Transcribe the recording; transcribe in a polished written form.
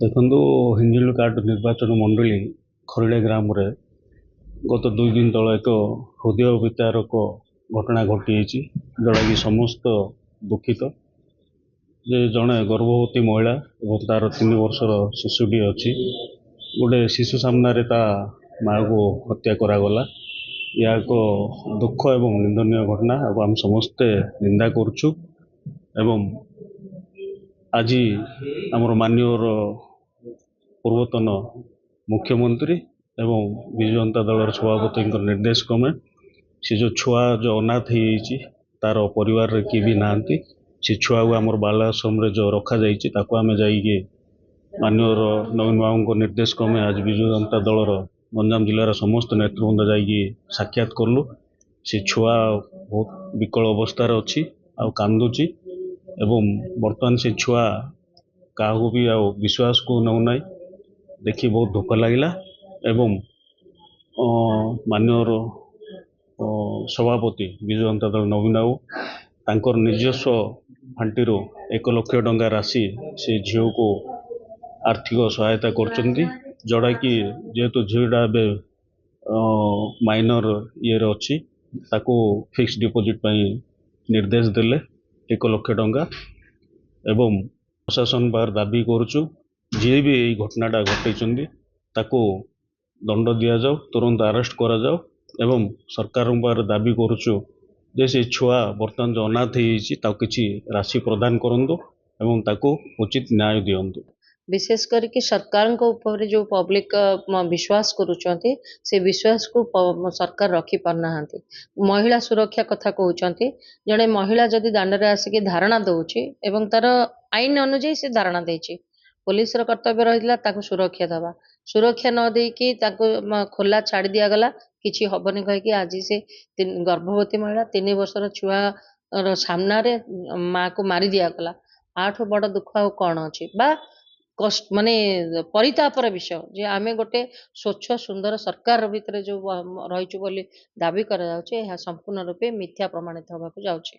ଦେଖନ୍ତୁ ହିଞ୍ଜିଳିକାଟ ନିର୍ବାଚନ ମଣ୍ଡଳୀ ଖରିଡ଼ା ଗ୍ରାମରେ ଗତ 2 ଦିନ ତଳେ ଏକ ହୃଦୟ ବିତାରକ ଘଟଣା ଘଟିଯାଇଛି, ଯେଉଁଟାକି ସମସ୍ତ ଦୁଃଖିତ ଯେ ଜଣେ ଗର୍ଭବତୀ ମହିଳା ଏବଂ ତାର 3 ବର୍ଷର ଶିଶୁଟି ଅଛି। ଗୋଟେ ଶିଶୁ ସାମ୍ନାରେ ତା ମାଆକୁ ହତ୍ୟା କରାଗଲା। ଏହା ଏକ ଦୁଃଖ ଏବଂ ନିନ୍ଦନୀୟ ଘଟଣା ଏବଂ ଆମେ ସମସ୍ତେ ନିନ୍ଦା କରୁଛୁ। ଏବଂ ଆଜି ଆମର ମାନ୍ୟବର ପୂର୍ବତନ ମୁଖ୍ୟମନ୍ତ୍ରୀ ଏବଂ ବିଜୁ ଜନତା ଦଳର ସଭାପତିଙ୍କ ନିର୍ଦ୍ଦେଶ କ୍ରମେ ସେ ଯେଉଁ ଛୁଆ ଯେଉଁ ଅନାଥ ହେଇଯାଇଛି, ତାର ପରିବାରରେ କିଏ ବି ନାହାନ୍ତି, ସେ ଛୁଆକୁ ଆମର ବାଳ ଆଶ୍ରମରେ ଯେଉଁ ରଖାଯାଇଛି ତାକୁ ଆମେ ଯାଇକି ମାନ୍ୟବର ନବୀନ ବାବୁଙ୍କ ନିର୍ଦ୍ଦେଶ କ୍ରମେ ଆଜି ବିଜୁ ଜନତା ଦଳର ଗଞ୍ଜାମ ଜିଲ୍ଲାର ସମସ୍ତ ନେତୃବୃନ୍ଦ ଯାଇକି ସାକ୍ଷାତ କଲୁ। ସେ ଛୁଆ ବହୁତ ବିକଳ ଅବସ୍ଥାରେ ଅଛି ଆଉ କାନ୍ଦୁଛି ଏବଂ ବର୍ତ୍ତମାନ ସେ ଛୁଆ କାହାକୁ ବି ଆଉ ବିଶ୍ୱାସକୁ ନେଉନାହିଁ। ଦେଖି ବହୁତ ଦୁଃଖ ଲାଗିଲା ଏବଂ ମାନ୍ୟବର ସଭାପତି ବିଜୁ ଜନତା ଦଳ ନବୀନ ବାବୁ ତାଙ୍କର ନିଜସ୍ୱ ଫାଣ୍ଟିରୁ 1 ଲକ୍ଷ ଟଙ୍କା ରାଶି ସେ ଝିଅକୁ ଆର୍ଥିକ ସହାୟତା କରୁଛନ୍ତି, ଯେଉଁଟାକି ଯେହେତୁ ଝିଅଟା ଏବେ ମାଇନର ଇଏରେ ଅଛି, ତାକୁ ଫିକ୍ସ ଡିପୋଜିଟ୍ ପାଇଁ ନିର୍ଦ୍ଦେଶ ଦେଲେ 1 ଲକ୍ଷ ଟଙ୍କା। ଏବଂ ପ୍ରଶାସନ ପାଖରେ ଦାବି କରୁଛୁ, ଯିଏ ବି ଏଇ ଘଟଣାଟା ଘଟାଇଛନ୍ତି ତାକୁ ଦଣ୍ଡ ଦିଆଯାଉ, ତୁରନ୍ତ ଆରେଷ୍ଟ କରାଯାଉ ଏବଂ ସରକାରଙ୍କ ପାଖରେ ଦାବି କରୁଛୁ ଯେ ସେ ଛୁଆ ବର୍ତ୍ତମାନ ଯେଉଁ ଅନାଥ ହେଇଯାଇଛି ତାକୁ କିଛି ରାଶି ପ୍ରଦାନ କରନ୍ତୁ ଏବଂ ତାକୁ ଉଚିତ ନ୍ୟାୟ ଦିଅନ୍ତୁ। विशेष करके सरकार ऊपर जो पब्लिक विश्वास करुँच से विश्वास को सरकार रखी पारना। महिला सुरक्षा कथा कहते जड़े महिला जदि दांड में आसिक धारणा दौची एवं तार आईन अनुजाई से धारणा देची, पुलिस कर्तव्य रही सुरक्षा दवा, सुरक्षा न देकी खोला छाड़ दिगला किसी हेनी कहीकि आज से गर्भवती महिला 3 वर्षर छुआ सामना माँ को मारी दिगला। आठू बड़ दुख आ कौन अच्छी बा कष्ट माने परितापर विषय जे आमे गोटे स्वच्छ सुंदर सरकार भितर जो रही दाबी करा संपूर्ण रूपे मिथ्या प्रमाणित होगा जाउछि।